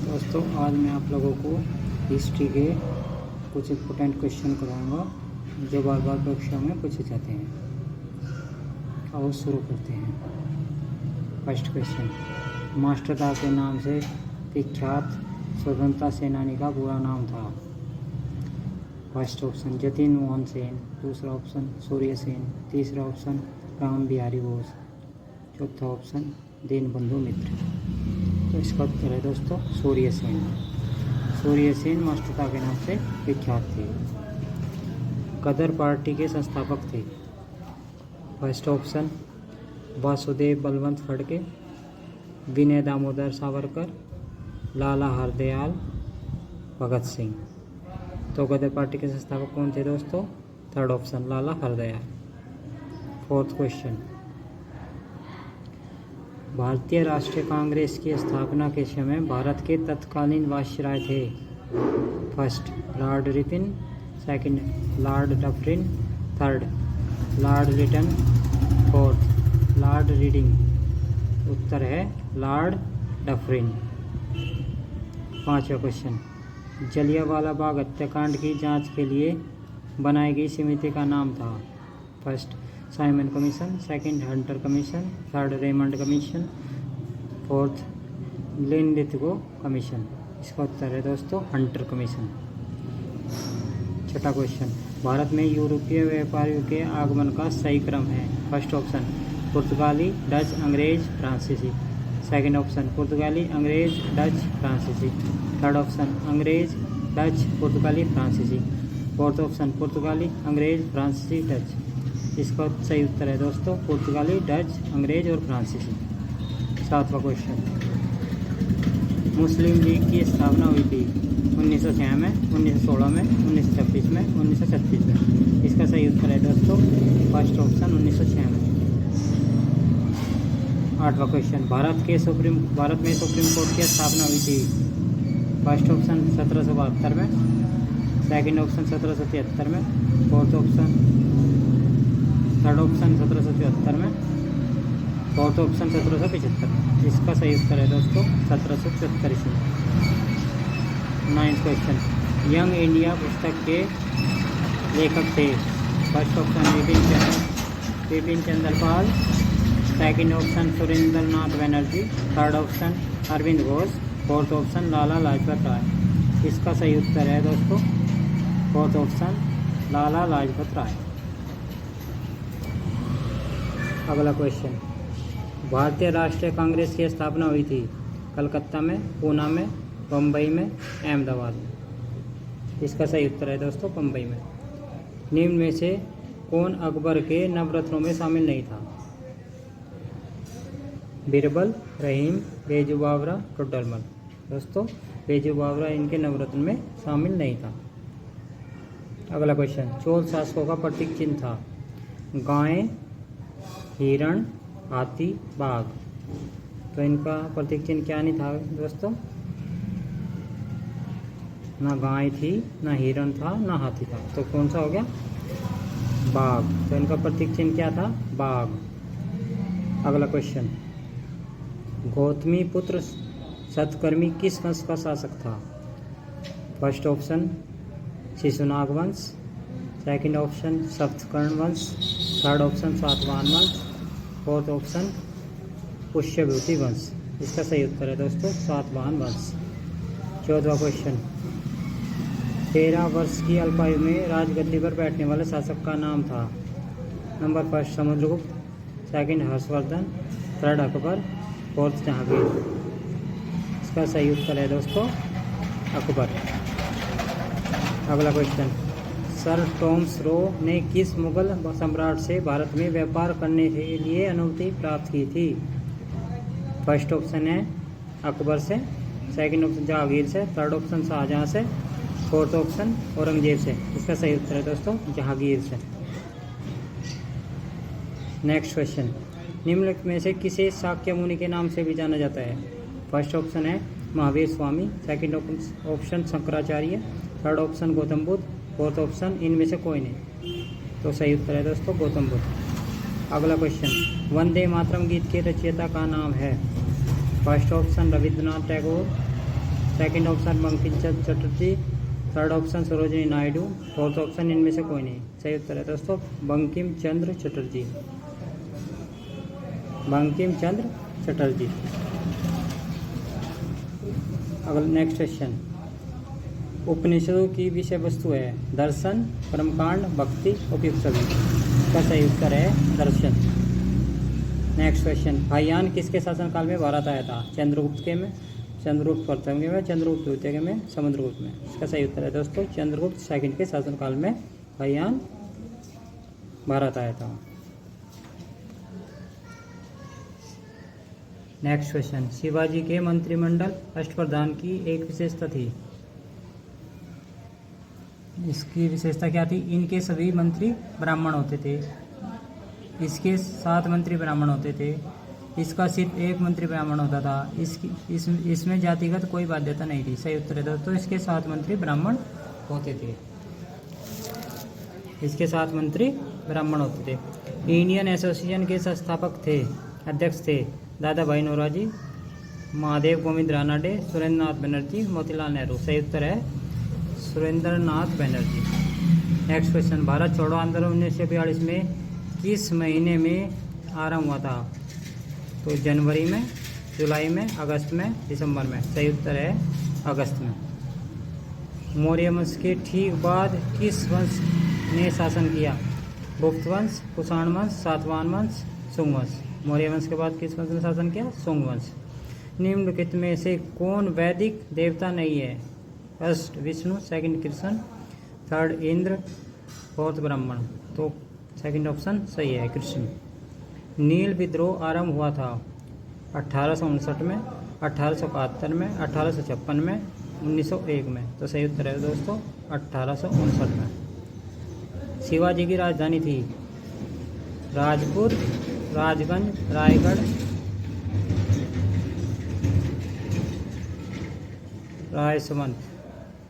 दोस्तों आज मैं आप लोगों को हिस्ट्री के कुछ इम्पोर्टेंट क्वेश्चन कराऊंगा जो बार बार परीक्षा में पूछे जाते हैं। और शुरू करते हैं। फर्स्ट क्वेश्चन, मास्टरदा के नाम से विख्यात स्वतंत्रता सेनानी का पूरा नाम था। फर्स्ट ऑप्शन जतिन मोहन सेन, दूसरा ऑप्शन सूर्य सेन, तीसरा ऑप्शन राम बिहारी बोस, चौथा ऑप्शन दीनबंधु मित्र। तो इसका उत्तर है दोस्तों सूर्य सेन। सूर्य सेन मास्टरदा के नाम से विख्यात थे। गदर पार्टी के संस्थापक थे। फर्स्ट ऑप्शन वासुदेव बलवंत फड़के, विनय दामोदर सावरकर, लाला हरदयाल, भगत सिंह। तो गदर पार्टी के संस्थापक कौन थे दोस्तों? थर्ड ऑप्शन लाला हरदयाल। फोर्थ क्वेश्चन, भारतीय राष्ट्रीय कांग्रेस की स्थापना के समय भारत के तत्कालीन वायसराय थे। First Lord Ripon, second Lord Dufferin, third Lord Lytton, fourth Lord Reading. उत्तर है लॉर्ड डफरिन। पांचवा क्वेश्चन, जलियांवाला बाग हत्याकांड की जांच के लिए बनाई गई समिति का नाम था। First Simon commission, second Hunter commission, third Raymond commission, fourth Linlithgow commission. इसका उत्तर है दोस्तों हंटर कमीशन। छठा क्वेश्चन, भारत में यूरोपीय व्यापारियों के आगमन का सही क्रम है। फर्स्ट ऑप्शन पुर्तगाली, डच, अंग्रेज, फ्रांसीसी। सेकंड ऑप्शन पुर्तगाली, अंग्रेज, डच, फ्रांसीसी। थर्ड ऑप्शन अंग्रेज, डच, पुर्तगाली, फ्रांसीसी। फोर्थ ऑप्शन पुर्तगाली, अंग्रेज, फ्रांसीसी, डच। इसका सही उत्तर है दोस्तों पुर्तगाली, डच, अंग्रेज और फ्रांसीसी। सातवां क्वेश्चन, मुस्लिम लीग की स्थापना हुई थी 1906 में, 1916 में, 1926 में, 1936 में। इसका सही उत्तर है दोस्तों फर्स्ट ऑप्शन 1906 में। आठवां क्वेश्चन, भारत में सुप्रीम कोर्ट की स्थापना हुई थी। फर्स्ट ऑप्शन 1772 में, सेकंड ऑप्शन 1773 में, थर्ड ऑप्शन 1774 में, फोर्थ ऑप्शन 1775 में। इसका सही उत्तर है दोस्तों 1774 ईस्वी में। नाइन्थ क्वेश्चन, यंग इंडिया पुस्तक के लेखक थे। First option Bipin Chandra Pal, second option Surendra Nath Banerjee, third option Aurobindo Ghosh, fourth option Lala Lajpat Rai. इसका सही उत्तर है दोस्तों फोर्थ ऑप्शन लाला लाजपत राय। अगला क्वेश्चन, भारतीय राष्ट्रीय कांग्रेस की स्थापना हुई थी कलकत्ता में, पूना में, बम्बई में, अहमदाबाद में। इसका सही उत्तर है दोस्तों बम्बई में। निम्न में से कौन अकबर के नवरत्नों में शामिल नहीं था? बीरबल, रहीम, बेजू बावरा, टोडरमल। दोस्तों बेजू बावरा इनके नवरत्न में शामिल नहीं था। अगला क्वेश्चन, चोल शासकों का प्रतीक चिन्ह था गाय, हिरण, हाथी, बाघ। तो इनका प्रतीक चिन्ह क्या नहीं था दोस्तों? ना गाय थी, ना हिरण था, ना हाथी था। तो कौन सा हो गया? बाघ। तो इनका प्रतीक चिन्ह क्या था? बाघ। अगला क्वेश्चन, गौतमी पुत्र सतकर्मी किस वंश का शासक था? फर्स्ट ऑप्शन शिशुनाग वंश, सेकंड ऑप्शन सप्तकर्ण वंश, थर्ड ऑप्शन सातवाहन वंश, फोर्थ ऑप्शन पुष्यभूति वंश। इसका सही उत्तर है दोस्तों सातवाहन वंश। 14वां क्वेश्चन, 13 वर्ष की अल्पायु में राजगद्दी पर बैठने वाले शासक का नाम था। Number first Samudragupta, second Harshvardhan, third Akbar, fourth Jahangir. इसका सही उत्तर है दोस्तों अकबर। अगला क्वेश्चन, सर टॉमस रो ने किस मुगल सम्राट से भारत में व्यापार करने के लिए अनुमति प्राप्त की थी? फर्स्ट ऑप्शन है अकबर से, सेकंड ऑप्शन जहांगीर से, थर्ड ऑप्शन शाहजहां से, फोर्थ ऑप्शन औरंगजेब से। इसका सही उत्तर है दोस्तों जहांगीर से। नेक्स्ट क्वेश्चन, निम्नलिखित में से किसे शाक्य मुनि के नाम से भी जाना जाता है? फर्स्ट ऑप्शन है Mahavir Swami, second option Shankaracharya, third option Gautam Buddha, fourth option इनमें से कोई नहीं। तो सही उत्तर है दोस्तों गौतम बुद्ध। अगला क्वेश्चन, वंदे मातरम गीत के रचयिता का नाम है? First option Rabindranath Tagore, second option Bankim Chandra Chatterjee, third option Sarojini Naidu, fourth option इनमें से कोई नहीं। सही उत्तर है दोस्तों बंकिम चंद्र चटर्जी, बंकिम चंद्र चटर्जी। अगला नेक्स्ट क्वेश्चन, उपनिषदों की विषय वस्तु है दर्शन, कर्मकांड, भक्ति, उपयुक्त सभी। इसका सही उत्तर है दर्शन। नेक्स्ट क्वेश्चन, हायान किसके शासनकाल में भारत आया था? चंद्रगुप्त के में, चंद्रगुप्त प्रथम में, चंद्रगुप्त द्वितीय के में, समुद्रगुप्त में। इसका सही उत्तर है दोस्तों चंद्रगुप्त सेकंड के शासनकाल में हायान भारत आया था। नेक्स्ट क्वेश्चन, शिवाजी के मंत्रिमंडल अष्टप्रधान की एक विशेषता थी। इसकी विशेषता क्या थी? इनके सभी मंत्री ब्राह्मण होते थे, इसके 7 मंत्री ब्राह्मण होते थे, इसका सिर्फ 1 मंत्री ब्राह्मण होता था, इसमें जातिगत कोई बाध्यता नहीं थी। सही उत्तर है दोस्तों इसके 7 मंत्री ब्राह्मण होते थे, इसके 7 मंत्री ब्राह्मण होते थे। इंडियन एसोसिएशन के संस्थापक थे, अध्यक्ष थे दादा भाई नौरोजी, महादेव गोविंद रानाडे, सुरेंद्र नाथ बनर्जी, मोतीलाल नेहरू। सही उत्तर है सुरेंद्र नाथ बनर्जी। नेक्स्ट क्वेश्चन, भारत छोड़ो आंदोलन 1942 में किस महीने में आरंभ हुआ था? तो जनवरी में, जुलाई में, अगस्त में, दिसंबर में। सही उत्तर है अगस्त में। मौर्य वंश के ठीक बाद किस वंश ने शासन किया? गुप्त वंश, कुषाण वंश, सातवाहन वंश, शुंग वंश। मौर्य वंश के बाद किस वंश ने शासन किया? शुंग वंश। निम्नलिखित में से कौन वैदिक देवता नहीं है? First Vishnu, second Krishna, third Indra, fourth ब्राह्मण। तो सेकंड ऑप्शन सही है कृष्ण। नील विद्रोह आरंभ हुआ था 1859 में, 1871 में, 1856 में, 1901 में। तो सही उत्तर है दोस्तों 1859 में। शिवाजी की राजधानी थी राजपुर, राजगंज, रायगढ़, रायसमंद।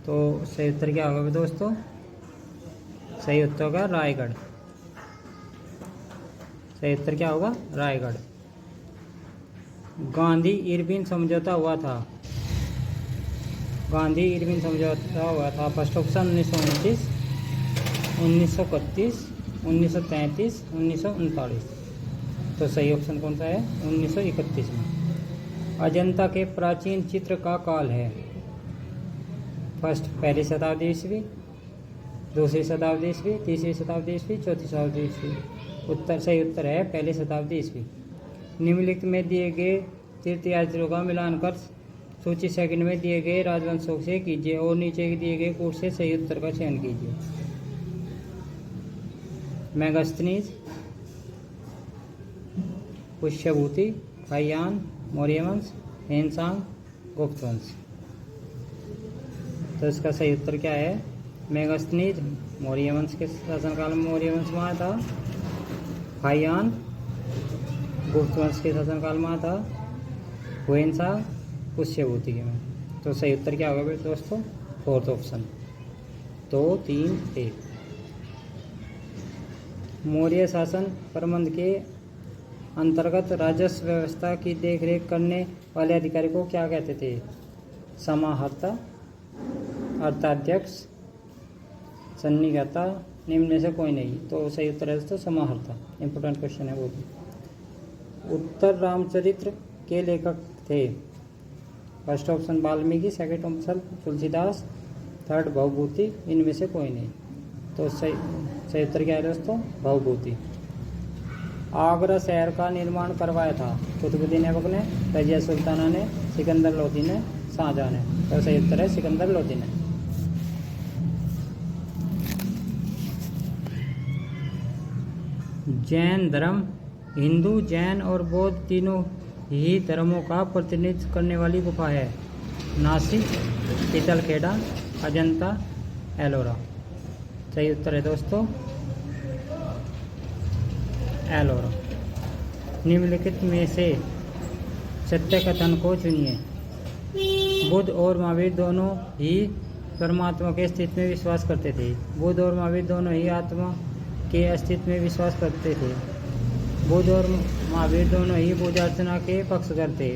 तो सही उत्तर क्या होगा दोस्तों? सही उत्तर होगा रायगढ़। सही उत्तर क्या होगा? रायगढ़। गांधी इरविन समझौता हुआ था, गांधी इरविन समझौता हुआ था। First option 1929, 1931, 1933, 1939। तो सही ऑप्शन कौन सा है? 1931 में। अजंता के प्राचीन चित्र का काल है? फर्स्ट पहली शताब्दी ईस्वी, दूसरी शताब्दी ईस्वी, तीसरी शताब्दी ईस्वी, चौथी शताब्दी ईस्वी। उत्तर सही उत्तर है पहली शताब्दी ईस्वी। निम्नलिखित में दिए गए तीर्थयात्रियों का मिलान कर सूची सेकंड में दिए गए राजवंशों से कीजिए और नीचे दिए गए कोड से सही उत्तर का चयन कीजिए। मेगास्थनीज, पुष्यभूति, हायान, मौर्य वंश, हेनसांग, गुप्त वंश। तो इसका सही उत्तर क्या है? मेगास्थनीज मौर्य वंश के शासनकाल में मौर्य वंश में आया था, हायान गुप्त वंश के शासनकाल में आया था, हेनसांग पुष्यभूति के में। तो सही उत्तर क्या होगा दोस्तों? Fourth option 2, 3, 1। मौर्य शासन प्रबंध के अंतर्गत राजस्व व्यवस्था की देखरेख करने वाले अधिकारी को क्या कहते थे? समाहर्ता, अर्थाध्यक्ष, सन्निघाता, निम्न में से कोई नहीं। तो सही उत्तर है दोस्तों समाहर्ता। इंपॉर्टेंट क्वेश्चन है वो भी। उत्तर रामचरित्र के लेखक थे? First option Valmiki, second option Tulsidas, third Bhavabhuti, इनमें से कोई नहीं। तो सही उत्तर क्या है दोस्तों? भवभूति। आगरा शहर का निर्माण करवाया था? कुतुबुद्दीन ऐबक ने, रजिया सुल्ताना ने, सिकंदर लोधी ने, शाहजहां ने। तो सही उत्तर है सिकंदर लोधी ने। जैन धर्म हिंदू, जैन और बौद्ध तीनों ही धर्मों का प्रतिनिधित्व करने वाली गुफा है? नासिक, पीतलखेड़ा, अजंता, एलोरा। सही उत्तर है दोस्तों एलोरा। निम्नलिखित में से सत्य कथन को चुनिए। बुद्ध और महावीर दोनों ही परमात्मा के अस्तित्व में विश्वास करते थे। बुद्ध और महावीर दोनों ही आत्मा के अस्तित्व में विश्वास करते थे। बुद्ध और महावीर दोनों ही पूजा अर्चना के पक्षधर थे।